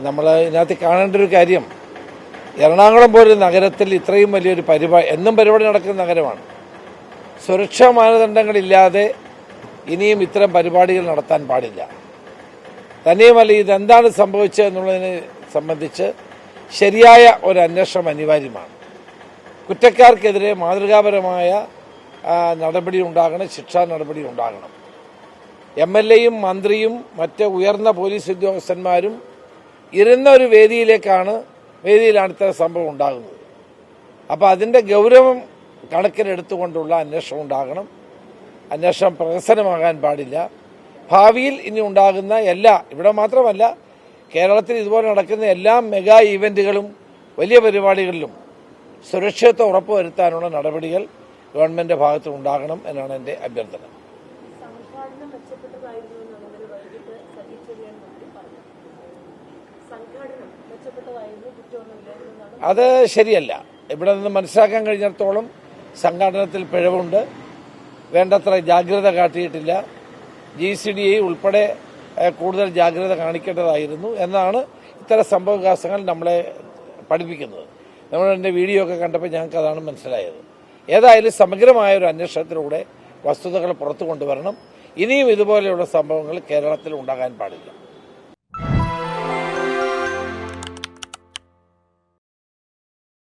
നമ്മൾ ഇതിനകത്ത് കാണേണ്ട ഒരു കാര്യം, എറണാകുളം പോലൊരു നഗരത്തിൽ ഇത്രയും വലിയൊരു എന്നും പരിപാടി നടക്കുന്ന നഗരമാണ്. സുരക്ഷാ മാനദണ്ഡങ്ങളില്ലാതെ ഇനിയും ഇത്തരം പരിപാടികൾ നടത്താൻ പാടില്ല. തന്നെയുമല്ല, ഇതെന്താണ് സംഭവിച്ചത് എന്നുള്ളതിനെ സംബന്ധിച്ച് ശരിയായ ഒരു അന്വേഷണം അനിവാര്യമാണ്. കുറ്റക്കാർക്കെതിരെ മാതൃകാപരമായ നടപടി ഉണ്ടാകണം, ശിക്ഷാ നടപടി ഉണ്ടാകണം. MLAയും മന്ത്രിയും മറ്റ് ഉയർന്ന പോലീസ് ഉദ്യോഗസ്ഥന്മാരും ഇരുന്ന ഒരു വേദിയിലാണ് ഇത്തരം സംഭവം ഉണ്ടാകുന്നത്. അപ്പോൾ അതിൻ്റെ ഗൗരവം കണക്കിലെടുത്തുകൊണ്ടുള്ള അന്വേഷണം ഉണ്ടാകണം. അന്വേഷണം പ്രഹസനമാകാൻ പാടില്ല. ഭാവിയിൽ ഇനി ഉണ്ടാകുന്ന ഇവിടെ മാത്രമല്ല, കേരളത്തിൽ ഇതുപോലെ നടക്കുന്ന എല്ലാ മെഗാ ഈവൻറ്റുകളും വലിയ പരിപാടികളിലും സുരക്ഷിതത്വം ഉറപ്പുവരുത്താനുള്ള നടപടികൾ ഗവൺമെൻറ് ഭാഗത്ത് ഉണ്ടാകണം എന്നാണ് എൻ്റെ അഭ്യർത്ഥന. അത് ശരിയല്ല. ഇവിടെ നിന്ന് മനസ്സിലാക്കാൻ കഴിഞ്ഞിടത്തോളം സംഘാടനത്തിൽ പിഴവുണ്ട്, വേണ്ടത്ര ജാഗ്രത കാട്ടിയിട്ടില്ല. GCDA ഉൾപ്പെടെ കൂടുതൽ ജാഗ്രത കാണിക്കേണ്ടതായിരുന്നു എന്നാണ് ഇത്തരം സംഭവവികാസങ്ങൾ നമ്മളെ പഠിപ്പിക്കുന്നത്. നമ്മൾ എൻ്റെ വീഡിയോ ഒക്കെ കണ്ടപ്പോൾ ഞങ്ങൾക്ക് അതാണ് മനസ്സിലായത്. ഏതായാലും സമഗ്രമായ ഒരു അന്വേഷണത്തിലൂടെ വസ്തുതകൾ പുറത്തു കൊണ്ടുവരണം. ഇനിയും ഇതുപോലെയുള്ള സംഭവങ്ങൾ കേരളത്തിൽ ഉണ്ടാകാൻ പാടില്ല.